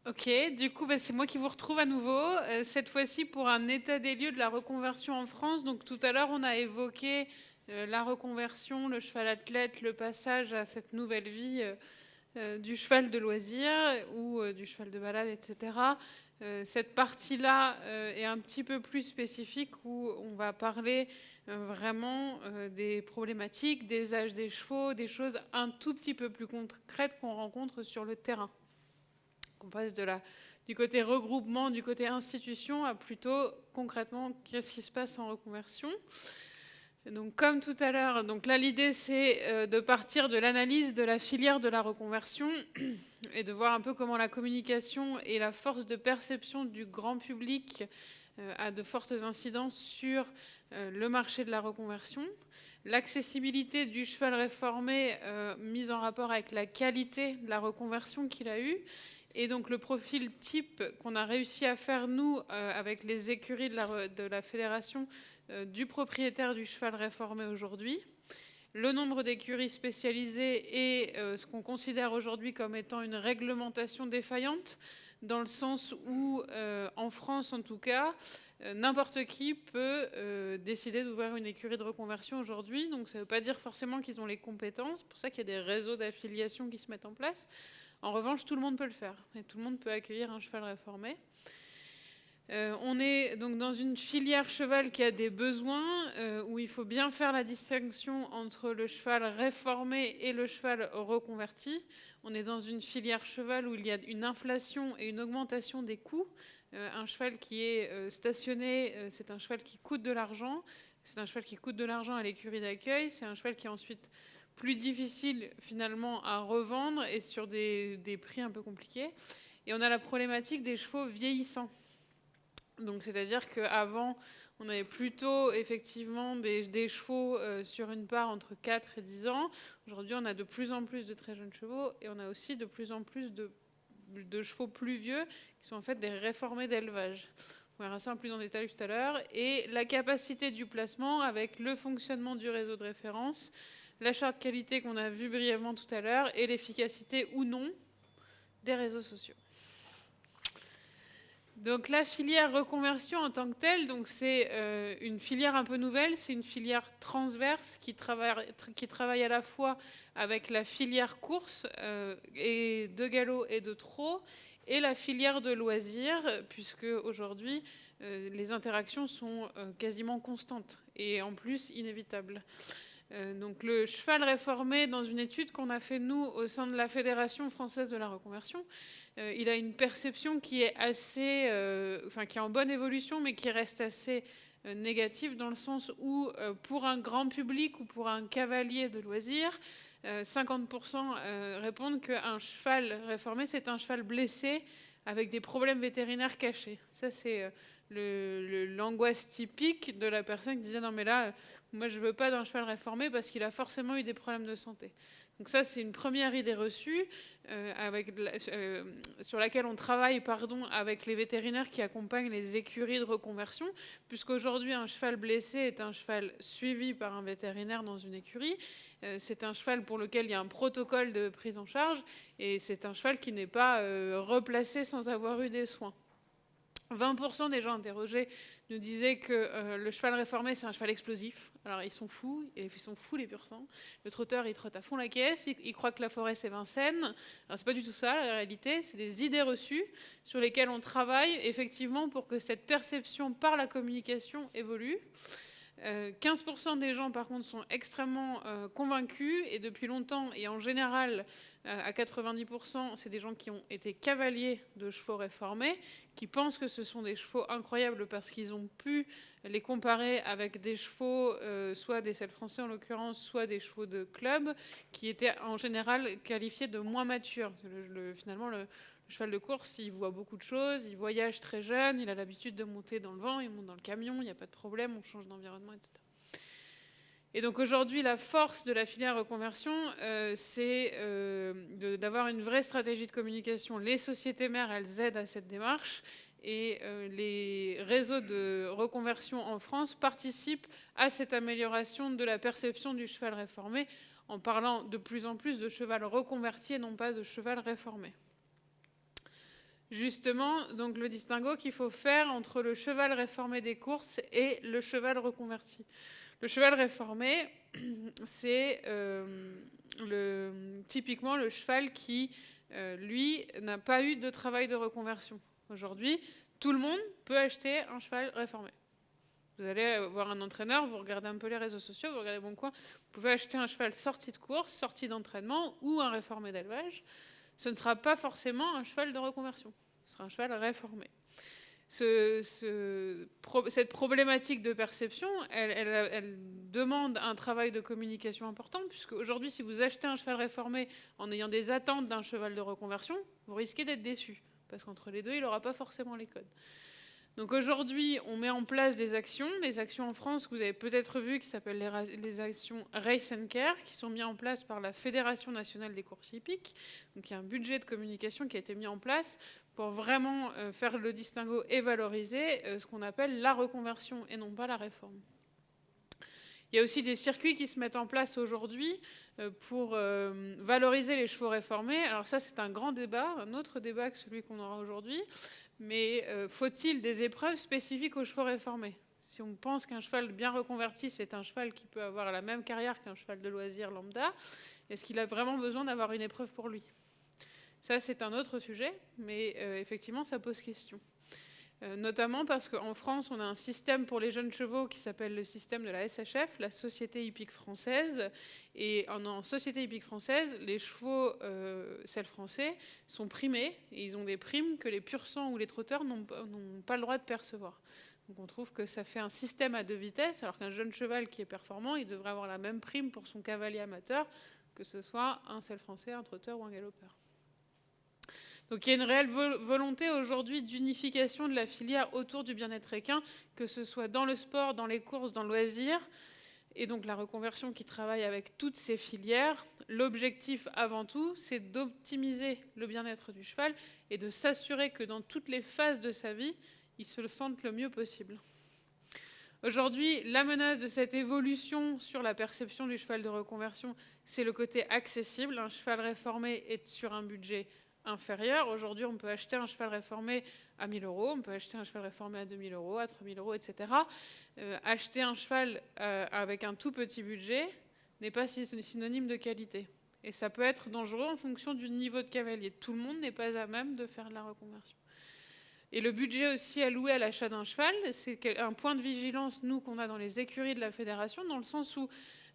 Ok, du coup, c'est moi qui vous retrouve à nouveau, cette fois-ci pour un état des lieux de la reconversion en France. Donc tout à l'heure, on a évoqué la reconversion, le cheval athlète, le passage à cette nouvelle vie du cheval de loisir ou du cheval de balade, etc. Cette partie-là est un petit peu plus spécifique où on va parler vraiment des problématiques, des âges des chevaux, des choses un tout petit peu plus concrètes qu'on rencontre sur le terrain. On passe du côté regroupement, du côté institution, à plutôt concrètement qu'est-ce qui se passe en reconversion. Donc, comme tout à l'heure, donc là l'idée c'est de partir de l'analyse de la filière de la reconversion et de voir un peu comment la communication et la force de perception du grand public a de fortes incidences sur le marché de la reconversion. L'accessibilité du cheval réformé mise en rapport avec la qualité de la reconversion qu'il a eue. Et donc le profil type qu'on a réussi à faire, nous, avec les écuries de la fédération, du propriétaire du cheval réformé aujourd'hui. Le nombre d'écuries spécialisées et ce qu'on considère aujourd'hui comme étant une réglementation défaillante, dans le sens où, en France en tout cas, n'importe qui peut décider d'ouvrir une écurie de reconversion aujourd'hui. Donc ça ne veut pas dire forcément qu'ils ont les compétences. C'est pour ça qu'il y a des réseaux d'affiliation qui se mettent en place. En revanche, tout le monde peut le faire. Et tout le monde peut accueillir un cheval réformé. On est donc dans une filière cheval qui a des besoins, où il faut bien faire la distinction entre le cheval réformé et le cheval reconverti. On est dans une filière cheval où il y a une inflation et une augmentation des coûts. Un cheval qui est stationné, c'est un cheval qui coûte de l'argent. C'est un cheval qui coûte de l'argent à l'écurie d'accueil. C'est un cheval qui est ensuite plus difficile finalement à revendre et sur des prix un peu compliqués. Et on a la problématique des chevaux vieillissants. Donc, c'est-à-dire qu'avant, on avait plutôt effectivement des chevaux sur une part entre 4 et 10 ans. Aujourd'hui, on a de plus en plus de très jeunes chevaux et on a aussi de plus en plus de chevaux plus vieux qui sont en fait des réformés d'élevage. On verra ça en plus en détail tout à l'heure. Et la capacité du placement avec le fonctionnement du réseau de référence, la charte qualité qu'on a vue brièvement tout à l'heure et l'efficacité ou non des réseaux sociaux. Donc la filière reconversion en tant que telle, donc c'est une filière un peu nouvelle, c'est une filière transverse qui travaille à la fois avec la filière course et de galop et de trot et la filière de loisirs, puisque aujourd'hui les interactions sont quasiment constantes et en plus inévitables. Donc le cheval réformé, dans une étude qu'on a fait nous au sein de la Fédération française de la reconversion, il a une perception qui est assez, qui est en bonne évolution, mais qui reste assez négative dans le sens où pour un grand public ou pour un cavalier de loisirs, 50% répondent qu'un cheval réformé, c'est un cheval blessé avec des problèmes vétérinaires cachés. Ça, c'est l'angoisse typique de la personne qui disait non mais là, moi je veux pas d'un cheval réformé parce qu'il a forcément eu des problèmes de santé. Donc ça, c'est une première idée reçue sur laquelle on travaille avec les vétérinaires qui accompagnent les écuries de reconversion, puisqu'aujourd'hui, un cheval blessé est un cheval suivi par un vétérinaire dans une écurie. C'est un cheval pour lequel il y a un protocole de prise en charge, et c'est un cheval qui n'est pas replacé sans avoir eu des soins. 20% des gens interrogés nous disaient que le cheval réformé, c'est un cheval explosif. Alors, ils sont fous les pur sang. Le trotteur, il trotte à fond la caisse, il croit que la forêt, c'est Vincennes. Alors, c'est pas du tout ça, la réalité. C'est des idées reçues sur lesquelles on travaille, effectivement, pour que cette perception par la communication évolue. 15% des gens, par contre, sont extrêmement convaincus, et depuis longtemps, et en général, à 90%, c'est des gens qui ont été cavaliers de chevaux réformés, qui pensent que ce sont des chevaux incroyables parce qu'ils ont pu les comparer avec des chevaux, soit des selles français en l'occurrence, soit des chevaux de club, qui étaient en général qualifiés de moins matures. Finalement, le cheval de course, il voit beaucoup de choses, il voyage très jeune, il a l'habitude de monter dans le vent, il monte dans le camion, il n'y a pas de problème, on change d'environnement, etc. Et donc aujourd'hui, la force de la filière reconversion, c'est d'avoir une vraie stratégie de communication. Les sociétés mères, elles aident à cette démarche. Et les réseaux de reconversion en France participent à cette amélioration de la perception du cheval réformé en parlant de plus en plus de cheval reconverti et non pas de cheval réformé. justement donc le distinguo qu'il faut faire entre le cheval réformé des courses et le cheval reconverti. Le cheval réformé, c'est typiquement le cheval qui, lui, n'a pas eu de travail de reconversion. Aujourd'hui, tout le monde peut acheter un cheval réformé. Vous allez voir un entraîneur, vous regardez un peu les réseaux sociaux, vous regardez Bon Coin, vous pouvez acheter un cheval sorti de course, sorti d'entraînement ou un réformé d'élevage. Ce ne sera pas forcément un cheval de reconversion, ce sera un cheval réformé. Cette problématique de perception, elle demande un travail de communication important, puisque aujourd'hui, si vous achetez un cheval réformé en ayant des attentes d'un cheval de reconversion, vous risquez d'être déçu, parce qu'entre les deux, il n'aura pas forcément les codes. Donc aujourd'hui, on met en place des actions en France que vous avez peut-être vu, qui s'appellent les actions Race and Care, qui sont mises en place par la Fédération nationale des courses hippiques. Donc il y a un budget de communication qui a été mis en place pour vraiment faire le distinguo et valoriser ce qu'on appelle la reconversion et non pas la réforme. Il y a aussi des circuits qui se mettent en place aujourd'hui pour valoriser les chevaux réformés. Alors ça, c'est un grand débat, un autre débat que celui qu'on aura aujourd'hui. Mais faut-il des épreuves spécifiques aux chevaux réformés? Si on pense qu'un cheval bien reconverti, c'est un cheval qui peut avoir la même carrière qu'un cheval de loisir lambda, est-ce qu'il a vraiment besoin d'avoir une épreuve pour lui? Ça, c'est un autre sujet, mais effectivement, ça pose question. Notamment parce qu'en France, on a un système pour les jeunes chevaux qui s'appelle le système de la SHF, la Société hippique française. Et en Société hippique française, les chevaux selles français sont primés et ils ont des primes que les pur sang ou les trotteurs n'ont pas le droit de percevoir. Donc on trouve que ça fait un système à 2 vitesses, alors qu'un jeune cheval qui est performant, il devrait avoir la même prime pour son cavalier amateur, que ce soit un selle français, un trotteur ou un galopeur. Donc il y a une réelle volonté aujourd'hui d'unification de la filière autour du bien-être équin, que ce soit dans le sport, dans les courses, dans le loisir, et donc la reconversion qui travaille avec toutes ces filières. L'objectif avant tout, c'est d'optimiser le bien-être du cheval et de s'assurer que dans toutes les phases de sa vie, il se sente le mieux possible. Aujourd'hui, la menace de cette évolution sur la perception du cheval de reconversion, c'est le côté accessible. Un cheval réformé est sur un budget inférieur. Aujourd'hui, on peut acheter un cheval réformé à 1 000 €, on peut acheter un cheval réformé à 2 000 €, à 3 000 €, etc. Acheter un cheval avec un tout petit budget n'est pas synonyme de qualité. Et ça peut être dangereux en fonction du niveau de cavalier. Tout le monde n'est pas à même de faire de la reconversion. Et le budget aussi alloué à l'achat d'un cheval, c'est un point de vigilance, nous, qu'on a dans les écuries de la fédération, dans le sens où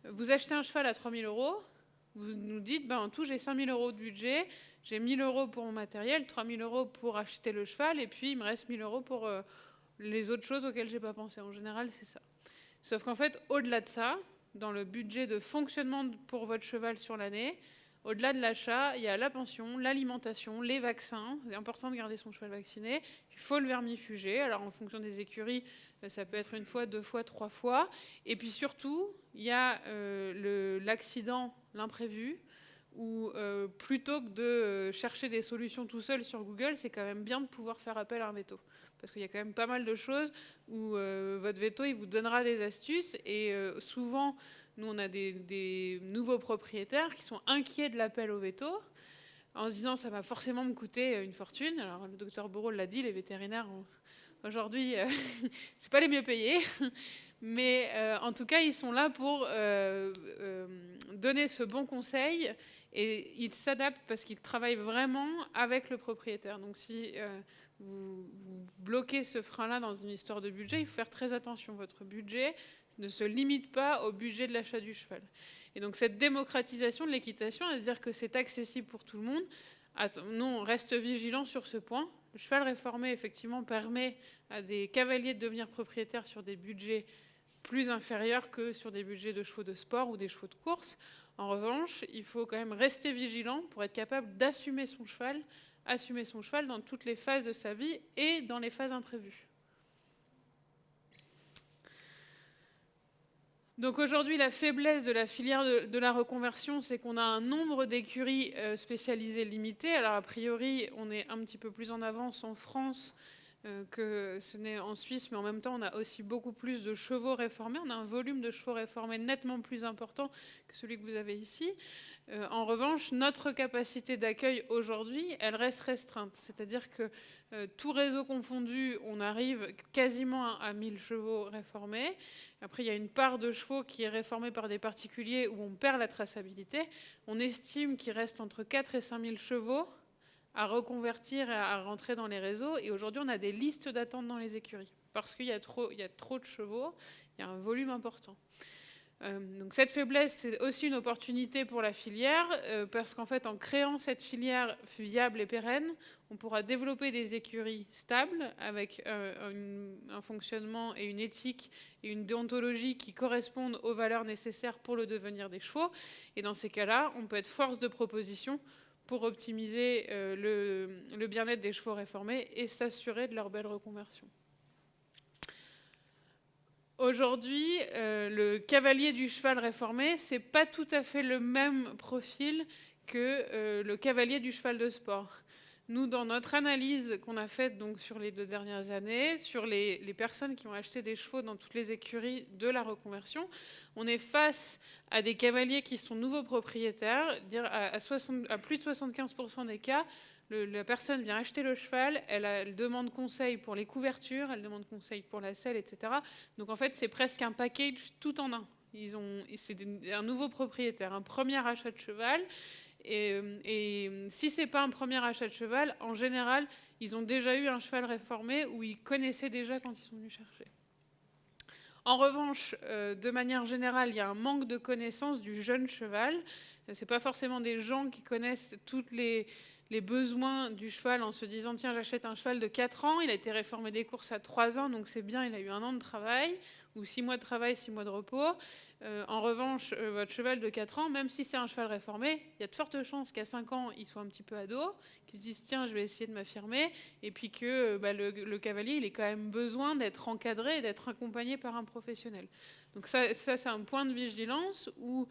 vous achetez un cheval à 3 000 €, vous nous dites, en tout, j'ai 5 000 € de budget, j'ai 1 000 € pour mon matériel, 3 000 € pour acheter le cheval, et puis il me reste 1 000 € pour les autres choses auxquelles je n'ai pas pensé. En général, c'est ça. Sauf qu'en fait, au-delà de ça, dans le budget de fonctionnement pour votre cheval sur l'année, au-delà de l'achat, il y a la pension, l'alimentation, les vaccins. C'est important de garder son cheval vacciné. Il faut le vermifuger. Alors, en fonction des écuries, ça peut être 1 fois, 2 fois, 3 fois. Et puis surtout, il y a l'accident, l'imprévu, où plutôt que de chercher des solutions tout seul sur Google, c'est quand même bien de pouvoir faire appel à un veto. Parce qu'il y a quand même pas mal de choses où votre veto, il vous donnera des astuces. Et souvent, nous, on a des nouveaux propriétaires qui sont inquiets de l'appel au veto, en se disant ça va forcément me coûter une fortune. Alors le docteur Bourreau l'a dit, les vétérinaires aujourd'hui, c'est pas les mieux payés, mais en tout cas ils sont là pour donner ce bon conseil et ils s'adaptent parce qu'ils travaillent vraiment avec le propriétaire. Donc si vous bloquez ce frein-là dans une histoire de budget, il faut faire très attention. Votre budget ne se limite pas au budget de l'achat du cheval. Et donc cette démocratisation de l'équitation, c'est-à-dire que c'est accessible pour tout le monde, nous on reste vigilants sur ce point. Le cheval réformé, effectivement, permet à des cavaliers de devenir propriétaires sur des budgets plus inférieurs que sur des budgets de chevaux de sport ou des chevaux de course. En revanche, il faut quand même rester vigilant pour être capable d'assumer son cheval dans toutes les phases de sa vie et dans les phases imprévues. Donc aujourd'hui, la faiblesse de la filière de la reconversion, c'est qu'on a un nombre d'écuries spécialisées limité. Alors a priori, on est un petit peu plus en avance en France que ce n'est en Suisse, mais en même temps, on a aussi beaucoup plus de chevaux réformés. On a un volume de chevaux réformés nettement plus important que celui que vous avez ici. En revanche, notre capacité d'accueil aujourd'hui, elle reste restreinte. C'est-à-dire que tout réseau confondu, on arrive quasiment à 1000 chevaux réformés. Après, il y a une part de chevaux qui est réformée par des particuliers où on perd la traçabilité. On estime qu'il reste entre 4 et 5 000 chevaux à reconvertir et à rentrer dans les réseaux. Et aujourd'hui, on a des listes d'attente dans les écuries parce qu'il y a trop de chevaux, il y a un volume important. Donc cette faiblesse, c'est aussi une opportunité pour la filière parce qu'en fait, en créant cette filière viable et pérenne, on pourra développer des écuries stables avec un fonctionnement et une éthique et une déontologie qui correspondent aux valeurs nécessaires pour le devenir des chevaux. Et dans ces cas-là, on peut être force de proposition pour optimiser le bien-être des chevaux réformés et s'assurer de leur belle reconversion. Aujourd'hui, le cavalier du cheval réformé, c'est pas tout à fait le même profil que le cavalier du cheval de sport. Nous, dans notre analyse qu'on a faite donc, sur les 2 dernières années, sur les personnes qui ont acheté des chevaux dans toutes les écuries de la reconversion, on est face à des cavaliers qui sont nouveaux propriétaires, à plus de 75% des cas, la personne vient acheter le cheval, elle demande conseil pour les couvertures, elle demande conseil pour la selle, etc. Donc en fait, c'est presque un package tout en un. C'est un nouveau propriétaire, un premier achat de cheval. Et si ce n'est pas un premier achat de cheval, en général, ils ont déjà eu un cheval réformé ou ils connaissaient déjà quand ils sont venus chercher. En revanche, de manière générale, il y a un manque de connaissance du jeune cheval. Ce n'est pas forcément des gens qui connaissent toutes les besoins du cheval en se disant « Tiens, j'achète un cheval de 4 ans, il a été réformé des courses à 3 ans, donc c'est bien, il a eu 1 an de travail, ou 6 mois de travail, 6 mois de repos. » En revanche, votre cheval de 4 ans, même si c'est un cheval réformé, il y a de fortes chances qu'à 5 ans, il soit un petit peu ado, qu'il se dise « Tiens, je vais essayer de m'affirmer », et puis que le cavalier, il ait quand même besoin d'être encadré et d'être accompagné par un professionnel. Donc ça c'est un point de vigilance où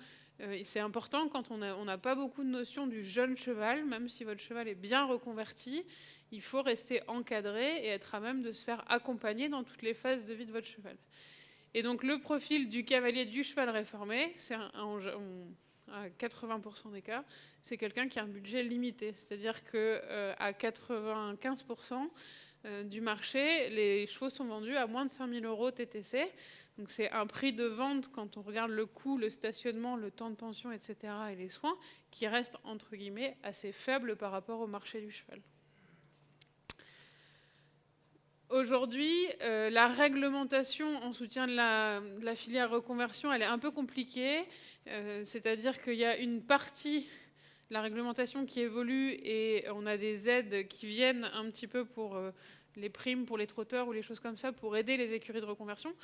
c'est important quand on n'a pas beaucoup de notions du jeune cheval, même si votre cheval est bien reconverti, il faut rester encadré et être à même de se faire accompagner dans toutes les phases de vie de votre cheval. Et donc le profil du cavalier du cheval réformé, c'est à 80% des cas, c'est quelqu'un qui a un budget limité. C'est-à-dire qu'à 95% du marché, les chevaux sont vendus à moins de 5 000 € TTC. Donc c'est un prix de vente, quand on regarde le coût, le stationnement, le temps de pension, etc., et les soins, qui reste, entre guillemets, assez faible par rapport au marché du cheval. Aujourd'hui, la réglementation en soutien de la filière reconversion, elle est un peu compliquée. C'est-à-dire qu'il y a une partie de la réglementation qui évolue et on a des aides qui viennent un petit peu pour les primes pour les trotteurs ou les choses comme ça pour aider les écuries de reconversion.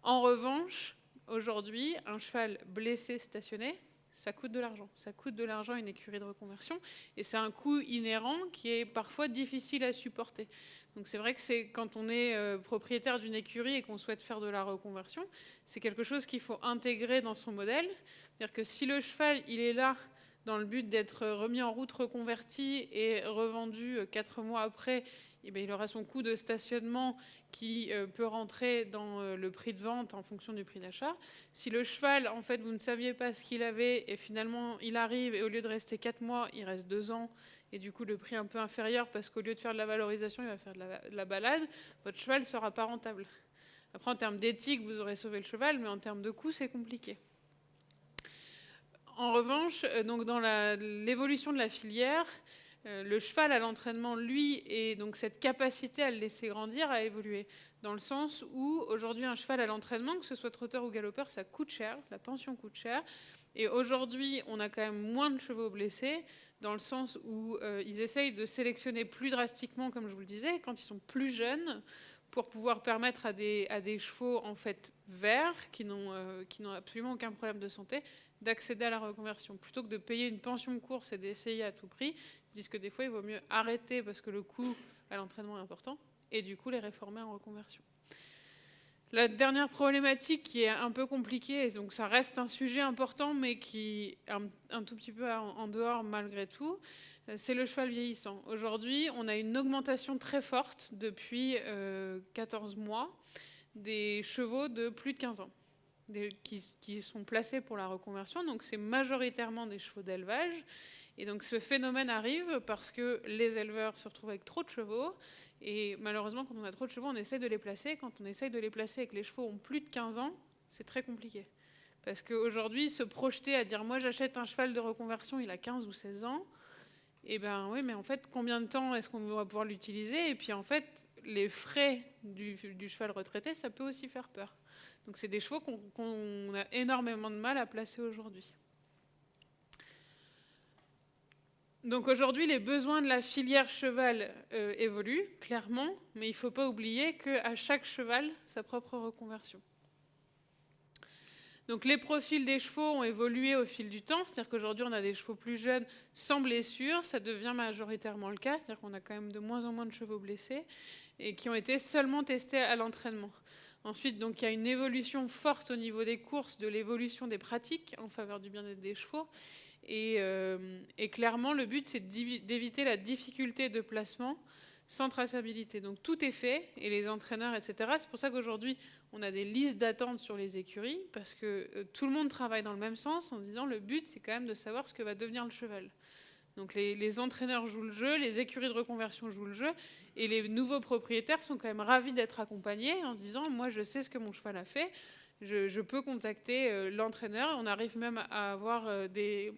En revanche, aujourd'hui, un cheval blessé stationné, ça coûte de l'argent. Ça coûte de l'argent une écurie de reconversion et c'est un coût inhérent qui est parfois difficile à supporter. Donc c'est vrai que c'est quand on est propriétaire d'une écurie et qu'on souhaite faire de la reconversion, c'est quelque chose qu'il faut intégrer dans son modèle. C'est-à-dire que si le cheval, il est là dans le but d'être remis en route, reconverti et revendu 4 mois après, eh bien, il aura son coût de stationnement qui peut rentrer dans le prix de vente en fonction du prix d'achat. Si le cheval, en fait, vous ne saviez pas ce qu'il avait et finalement il arrive et au lieu de rester 4 mois, il reste 2 ans et du coup le prix est un peu inférieur parce qu'au lieu de faire de la valorisation, il va faire de la balade, votre cheval ne sera pas rentable. Après, en termes d'éthique, vous aurez sauvé le cheval, mais en termes de coût, c'est compliqué. En revanche, donc dans l'évolution de la filière, le cheval à l'entraînement, lui, et donc cette capacité à le laisser grandir a évolué. Dans le sens où aujourd'hui un cheval à l'entraînement, que ce soit trotteur ou galopeur, ça coûte cher, la pension coûte cher. Et aujourd'hui, on a quand même moins de chevaux blessés, dans le sens où ils essayent de sélectionner plus drastiquement, comme je vous le disais, quand ils sont plus jeunes, pour pouvoir permettre à des chevaux en fait verts, qui n'ont absolument aucun problème de santé, d'accéder à la reconversion. Plutôt que de payer une pension de course et d'essayer à tout prix, ils se disent que des fois, il vaut mieux arrêter parce que le coût à l'entraînement est important, et du coup, les réformer en reconversion. La dernière problématique qui est un peu compliquée, et donc ça reste un sujet important, mais qui est un tout petit peu en dehors malgré tout, C'est le cheval vieillissant. Aujourd'hui, on a une augmentation très forte depuis 14 mois des chevaux de plus de 15 ans qui sont placés pour la reconversion. Donc c'est majoritairement des chevaux d'élevage. Et donc ce phénomène arrive parce que les éleveurs se retrouvent avec trop de chevaux. Et malheureusement, quand on a trop de chevaux, on essaye de les placer. Quand on essaye de les placer et que les chevaux ont plus de 15 ans, c'est très compliqué. Parce qu'aujourd'hui, se projeter à dire « moi j'achète un cheval de reconversion, il a 15 ou 16 ans », eh bien oui, mais en fait, combien de temps est-ce qu'on va pouvoir l'utiliser? Et puis en fait, les frais du cheval retraité, ça peut aussi faire peur. Donc c'est des chevaux qu'on a énormément de mal à placer aujourd'hui. Donc aujourd'hui, les besoins de la filière cheval évoluent, clairement, mais il ne faut pas oublier qu'à chaque cheval, sa propre reconversion. Donc les profils des chevaux ont évolué au fil du temps, c'est-à-dire qu'aujourd'hui on a des chevaux plus jeunes sans blessure, ça devient majoritairement le cas, c'est-à-dire qu'on a quand même de moins en moins de chevaux blessés et qui ont été seulement testés à l'entraînement. Ensuite, donc, il y a une évolution forte au niveau des courses, de l'évolution des pratiques en faveur du bien-être des chevaux. Et clairement, le but, c'est d'éviter la difficulté de placement sans traçabilité. Donc tout est fait, et les entraîneurs, etc. C'est pour ça qu'aujourd'hui, on a des listes d'attente sur les écuries, parce que tout le monde travaille dans le même sens, en disant le but, c'est quand même de savoir ce que va devenir le cheval. Donc les entraîneurs jouent le jeu, les écuries de reconversion jouent le jeu, et les nouveaux propriétaires sont quand même ravis d'être accompagnés en se disant « moi, je sais ce que mon cheval a fait ». Je peux contacter l'entraîneur. On arrive même à avoir des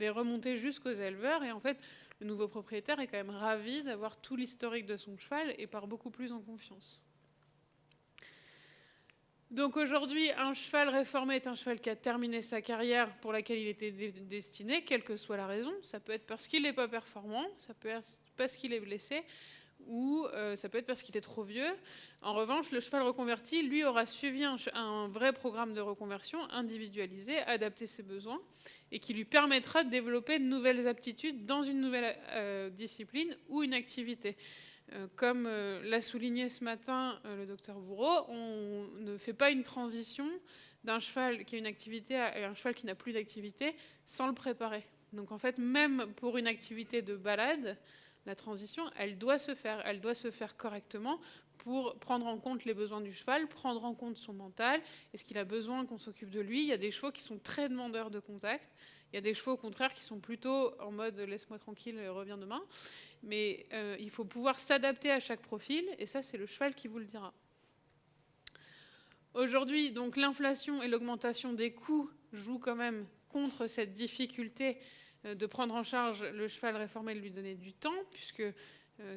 remontées jusqu'aux éleveurs. Et en fait, le nouveau propriétaire est quand même ravi d'avoir tout l'historique de son cheval et part beaucoup plus en confiance. Donc aujourd'hui, un cheval réformé est un cheval qui a terminé sa carrière pour laquelle il était destiné, quelle que soit la raison. Ça peut être parce qu'il n'est pas performant, ça peut être parce qu'il est blessé, ou ça peut être parce qu'il est trop vieux. En revanche, le cheval reconverti, lui, aura suivi un vrai programme de reconversion individualisé, adapté à ses besoins, et qui lui permettra de développer de nouvelles aptitudes dans une nouvelle discipline ou une activité. Comme l'a souligné ce matin le docteur Bourreau, on ne fait pas une transition d'un cheval qui a une activité à un cheval qui n'a plus d'activité sans le préparer. Donc en fait, même pour une activité de balade, la transition, elle doit se faire correctement pour prendre en compte les besoins du cheval, prendre en compte son mental, est-ce qu'il a besoin qu'on s'occupe de lui. Il y a des chevaux qui sont très demandeurs de contact, il y a des chevaux au contraire qui sont plutôt en mode laisse-moi tranquille, reviens demain. Mais il faut pouvoir s'adapter à chaque profil, et ça c'est le cheval qui vous le dira. Aujourd'hui, donc l'inflation et l'augmentation des coûts jouent quand même contre cette difficulté de prendre en charge le cheval réformé et de lui donner du temps, puisque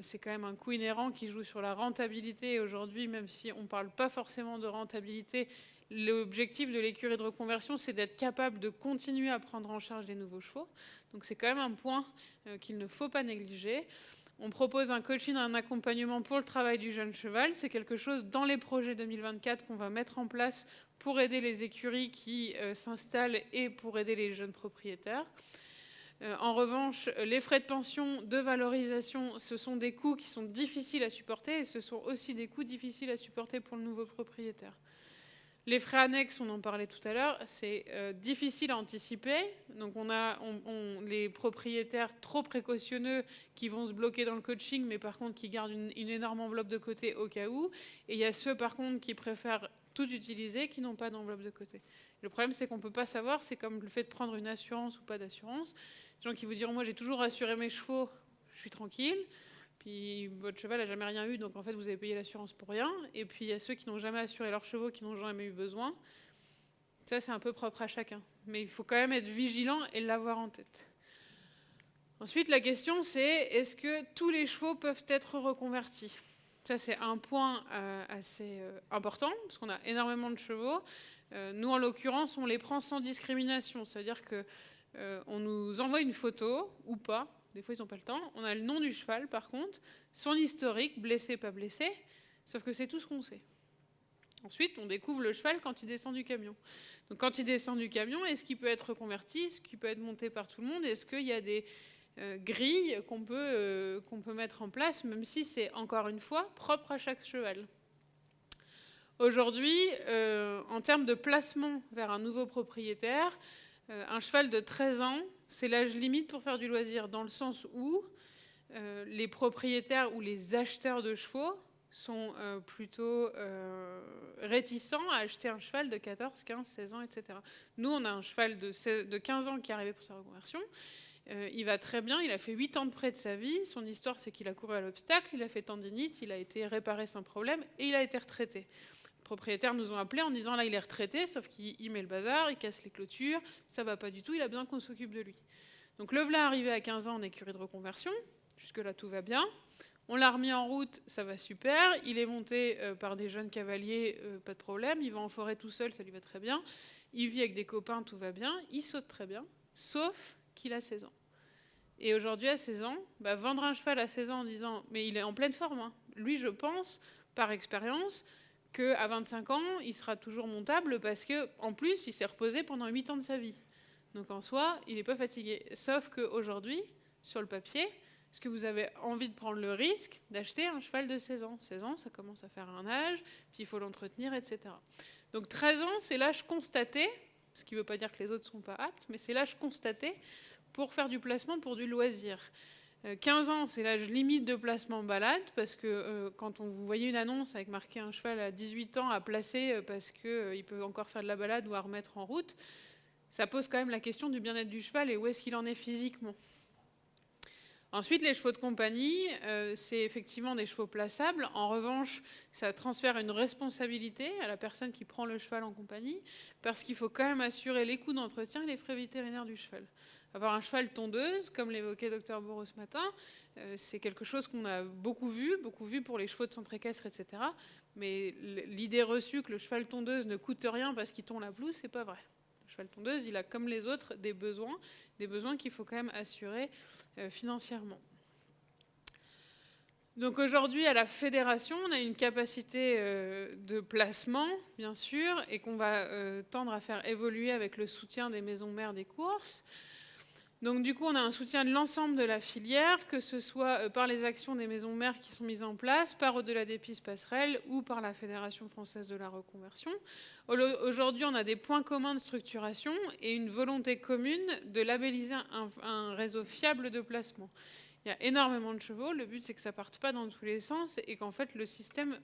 c'est quand même un coût inhérent qui joue sur la rentabilité. Aujourd'hui, même si on ne parle pas forcément de rentabilité, l'objectif de l'écurie de reconversion, c'est d'être capable de continuer à prendre en charge des nouveaux chevaux. Donc c'est quand même un point qu'il ne faut pas négliger. On propose un coaching, un accompagnement pour le travail du jeune cheval. C'est quelque chose dans les projets 2024 qu'on va mettre en place pour aider les écuries qui s'installent et pour aider les jeunes propriétaires. En revanche, les frais de pension, de valorisation, ce sont des coûts qui sont difficiles à supporter et ce sont aussi des coûts difficiles à supporter pour le nouveau propriétaire. Les frais annexes, on en parlait tout à l'heure, c'est difficile à anticiper. Donc on a les propriétaires trop précautionneux qui vont se bloquer dans le coaching, mais par contre qui gardent une énorme enveloppe de côté au cas où. Et il y a ceux par contre qui préfèrent tout utiliser, qui n'ont pas d'enveloppe de côté. Le problème, c'est qu'on ne peut pas savoir, c'est comme le fait de prendre une assurance ou pas d'assurance. Des gens qui vous diront, moi j'ai toujours assuré mes chevaux, je suis tranquille. Puis votre cheval n'a jamais rien eu, donc en fait vous avez payé l'assurance pour rien. Et puis il y a ceux qui n'ont jamais assuré leurs chevaux, qui n'ont jamais eu besoin. Ça c'est un peu propre à chacun. Mais il faut quand même être vigilant et l'avoir en tête. Ensuite la question c'est, est-ce que tous les chevaux peuvent être reconvertis? Ça c'est un point assez important, parce qu'on a énormément de chevaux. Nous en l'occurrence on les prend sans discrimination. C'est-à-dire qu'on nous envoie une photo, ou pas. Des fois, ils n'ont pas le temps. On a le nom du cheval, par contre, son historique, blessé, pas blessé, sauf que c'est tout ce qu'on sait. Ensuite, on découvre le cheval quand il descend du camion. Donc, quand il descend du camion, est-ce qu'il peut être reconverti? Est-ce qu'il peut être monté par tout le monde? Est-ce qu'il y a des grilles qu'on peut mettre en place, même si c'est, encore une fois, propre à chaque cheval? Aujourd'hui, en termes de placement vers un nouveau propriétaire, un cheval de 13 ans, c'est l'âge limite pour faire du loisir, dans le sens où les propriétaires ou les acheteurs de chevaux sont plutôt réticents à acheter un cheval de 14, 15, 16 ans, etc. Nous, on a un cheval de 15 ans qui est arrivé pour sa reconversion. Il va très bien, il a fait 8 ans de près de sa vie. Son histoire, c'est qu'il a couru à l'obstacle, il a fait tendinite, il a été réparé sans problème et il a été retraité. Les propriétaires nous ont appelés en disant là, il est retraité, sauf qu'il met le bazar, il casse les clôtures, ça va pas du tout, il a besoin qu'on s'occupe de lui. Donc le voilà arrivé à 15 ans en écurie de reconversion. Jusque-là, tout va bien. On l'a remis en route, ça va super. Il est monté par des jeunes cavaliers, pas de problème. Il va en forêt tout seul, ça lui va très bien. Il vit avec des copains, tout va bien. Il saute très bien, sauf qu'il a 16 ans. Et aujourd'hui, à 16 ans, vendre un cheval à 16 ans en disant « mais il est en pleine forme hein. ». Lui, je pense, par expérience, qu'à 25 ans, il sera toujours montable parce qu'en plus, il s'est reposé pendant 8 ans de sa vie. Donc en soi, il n'est pas fatigué. Sauf qu'aujourd'hui, sur le papier, est-ce que vous avez envie de prendre le risque d'acheter un cheval de 16 ans ? 16 ans, ça commence à faire un âge, puis il faut l'entretenir, etc. Donc 13 ans, c'est l'âge constaté, ce qui ne veut pas dire que les autres ne sont pas aptes, mais c'est l'âge constaté pour faire du placement pour du loisir. 15 ans, c'est l'âge limite de placement balade, parce que quand vous voyez une annonce avec marqué un cheval à 18 ans à placer parce qu'il peut encore faire de la balade ou à remettre en route, ça pose quand même la question du bien-être du cheval et où est-ce qu'il en est physiquement. Ensuite, les chevaux de compagnie, c'est effectivement des chevaux plaçables. En revanche, ça transfère une responsabilité à la personne qui prend le cheval en compagnie, parce qu'il faut quand même assurer les coûts d'entretien et les frais vétérinaires du cheval. Avoir un cheval tondeuse, comme l'évoquait Dr Bourreau ce matin, c'est quelque chose qu'on a beaucoup vu pour les chevaux de centre équestre, etc. Mais l'idée reçue que le cheval tondeuse ne coûte rien parce qu'il tond la pelouse, c'est pas vrai. Le cheval tondeuse, il a comme les autres des besoins qu'il faut quand même assurer financièrement. Donc aujourd'hui, à la fédération, on a une capacité de placement, bien sûr, et qu'on va tendre à faire évoluer avec le soutien des maisons mères des courses. Donc du coup, on a un soutien de l'ensemble de la filière, que ce soit par les actions des maisons mères qui sont mises en place, par Au-delà des pistes passerelles ou par la Fédération française de la reconversion. Aujourd'hui, on a des points communs de structuration et une volonté commune de labelliser un réseau fiable de placement. Il y a énormément de chevaux, le but c'est que ça parte pas dans tous les sens et qu'en fait le système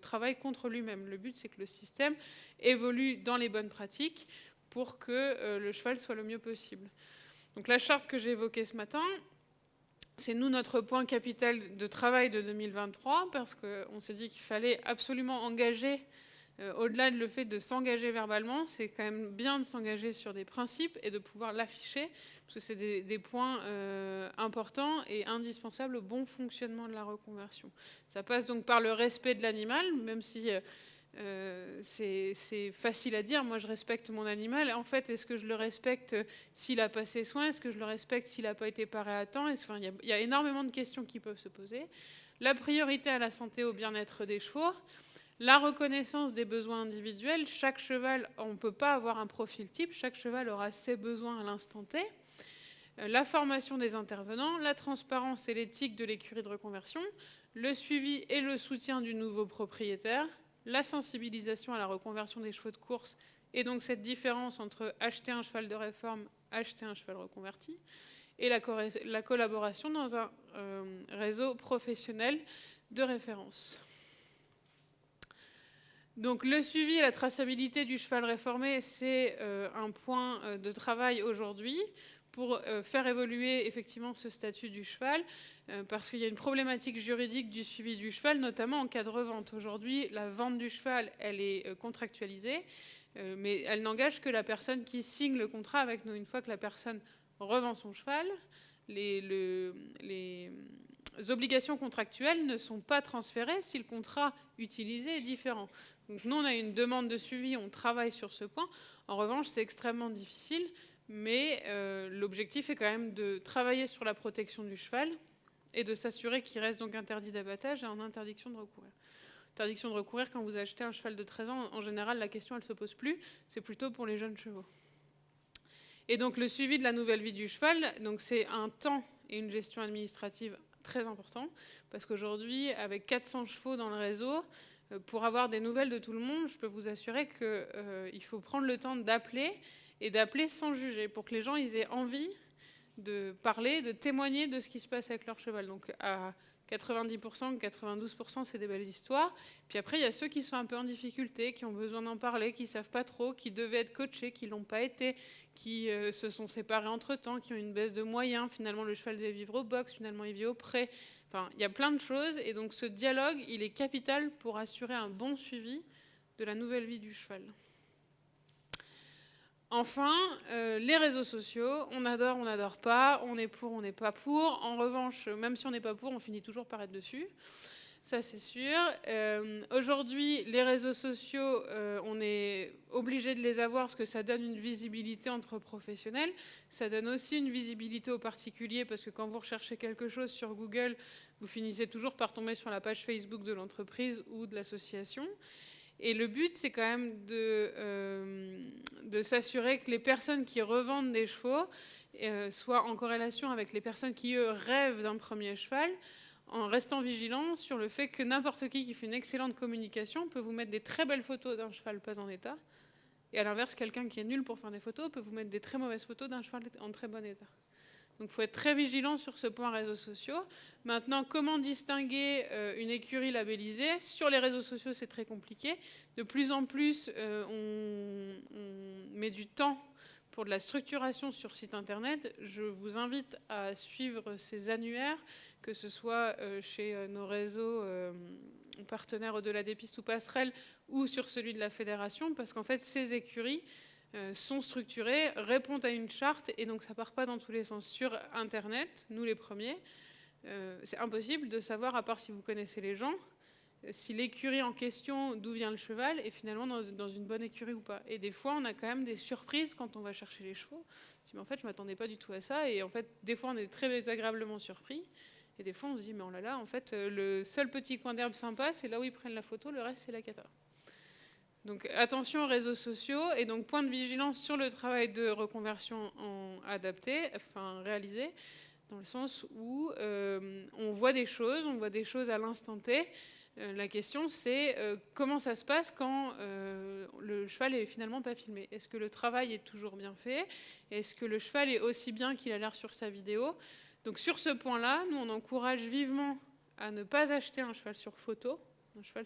travaille contre lui-même. Le but c'est que le système évolue dans les bonnes pratiques pour que le cheval soit le mieux possible. Donc la charte que j'ai évoquée ce matin, c'est notre point capital de travail de 2023, parce qu'on s'est dit qu'il fallait absolument engager, au-delà de le fait de s'engager verbalement, c'est quand même bien de s'engager sur des principes et de pouvoir l'afficher, parce que c'est des points importants et indispensables au bon fonctionnement de la reconversion. Ça passe donc par le respect de l'animal, même si c'est facile à dire, moi je respecte mon animal. En fait, est-ce que je le respecte s'il a pas ses soins? Est-ce que je le respecte s'il n'a pas été paré à temps? Enfin, il y a énormément de questions qui peuvent se poser. La priorité à la santé et au bien-être des chevaux. La reconnaissance des besoins individuels. Chaque cheval, on ne peut pas avoir un profil type. Chaque cheval aura ses besoins à l'instant T. La formation des intervenants, la transparence et l'éthique de l'écurie de reconversion, le suivi et le soutien du nouveau propriétaire, la sensibilisation à la reconversion des chevaux de course, et donc cette différence entre acheter un cheval de réforme, acheter un cheval reconverti, et la collaboration dans un réseau professionnel de référence. Donc le suivi et la traçabilité du cheval réformé, c'est un point de travail aujourd'hui pour faire évoluer effectivement ce statut du cheval, parce qu'il y a une problématique juridique du suivi du cheval, notamment en cas de revente. Aujourd'hui, la vente du cheval, elle est contractualisée, mais elle n'engage que la personne qui signe le contrat avec nous. Une fois que la personne revend son cheval, les obligations contractuelles ne sont pas transférées si le contrat utilisé est différent. Donc nous, on a une demande de suivi, on travaille sur ce point. En revanche, c'est extrêmement difficile, mais l'objectif est quand même de travailler sur la protection du cheval et de s'assurer qu'il reste donc interdit d'abattage et en interdiction de recourir. Interdiction de recourir, quand vous achetez un cheval de 13 ans, en général, la question, elle ne se pose plus. C'est plutôt pour les jeunes chevaux. Et donc, le suivi de la nouvelle vie du cheval, donc c'est un temps et une gestion administrative très important, parce qu'aujourd'hui, avec 400 chevaux dans le réseau, pour avoir des nouvelles de tout le monde, je peux vous assurer qu'il faut prendre le temps d'appeler et d'appeler sans juger, pour que les gens ils aient envie de parler, de témoigner de ce qui se passe avec leur cheval. Donc à 90%, 92%, c'est des belles histoires. Puis après, il y a ceux qui sont un peu en difficulté, qui ont besoin d'en parler, qui ne savent pas trop, qui devaient être coachés, qui ne l'ont pas été, qui se sont séparés entre-temps, qui ont une baisse de moyens. Finalement, le cheval devait vivre au box, finalement, il vit au pré. Enfin, il y a plein de choses. Et donc, ce dialogue, il est capital pour assurer un bon suivi de la nouvelle vie du cheval. Enfin, les réseaux sociaux, on n'adore pas, on est pour, on n'est pas pour. En revanche, même si on n'est pas pour, on finit toujours par être dessus. Ça, c'est sûr. Aujourd'hui, les réseaux sociaux, on est obligé de les avoir parce que ça donne une visibilité entre professionnels. Ça donne aussi une visibilité aux particuliers parce que quand vous recherchez quelque chose sur Google, vous finissez toujours par tomber sur la page Facebook de l'entreprise ou de l'association. Et le but, c'est quand même de s'assurer que les personnes qui revendent des chevaux soient en corrélation avec les personnes qui, eux, rêvent d'un premier cheval, en restant vigilants sur le fait que n'importe qui fait une excellente communication peut vous mettre des très belles photos d'un cheval pas en état. Et à l'inverse, quelqu'un qui est nul pour faire des photos peut vous mettre des très mauvaises photos d'un cheval en très bon état. Donc il faut être très vigilant sur ce point réseaux sociaux. Maintenant, comment distinguer une écurie labellisée? Sur les réseaux sociaux, c'est très compliqué. De plus en plus, on met du temps pour de la structuration sur site internet. Je vous invite à suivre ces annuaires, que ce soit chez nos réseaux partenaires au-delà des pistes ou passerelles ou sur celui de la fédération, parce qu'en fait, ces écuries sont structurées, répondent à une charte, et donc ça part pas dans tous les sens. Sur Internet, nous les premiers, c'est impossible de savoir, à part si vous connaissez les gens, si l'écurie en question, d'où vient le cheval, est finalement dans une bonne écurie ou pas. Et des fois, on a quand même des surprises quand on va chercher les chevaux. On se dit, mais en fait, je m'attendais pas du tout à ça, et en fait, des fois, on est très désagréablement surpris. Et des fois, on se dit, mais oh là là, en fait, le seul petit coin d'herbe sympa, c'est là où ils prennent la photo, le reste, c'est la cata. Donc attention aux réseaux sociaux, et donc point de vigilance sur le travail de reconversion adapté, enfin réalisé, dans le sens où on voit des choses à l'instant T. La question, c'est comment ça se passe quand le cheval est finalement pas filmé. Est-ce que le travail est toujours bien fait? Est-ce que le cheval est aussi bien qu'il a l'air sur sa vidéo? Donc sur ce point-là, nous on encourage vivement à ne pas acheter un cheval sur photo. Un cheval,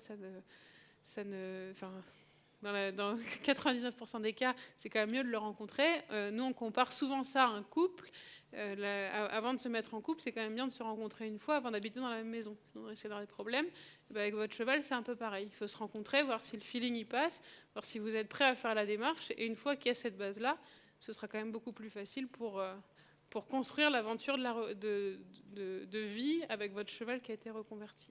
dans 99% des cas, c'est quand même mieux de le rencontrer. Nous, on compare souvent ça à un couple. Avant de se mettre en couple, c'est quand même bien de se rencontrer une fois avant d'habiter dans la même maison. Sinon, on risque d'avoir des problèmes. Et bien, avec votre cheval, c'est un peu pareil. Il faut se rencontrer, voir si le feeling y passe, voir si vous êtes prêt à faire la démarche. Et une fois qu'il y a cette base-là, ce sera quand même beaucoup plus facile pour construire l'aventure de vie avec votre cheval qui a été reconverti.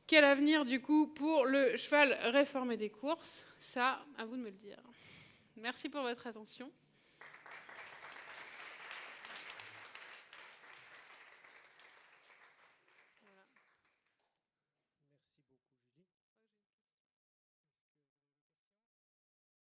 Quel avenir, du coup, pour le cheval réformé des courses? Ça, à vous de me le dire. Merci pour votre attention.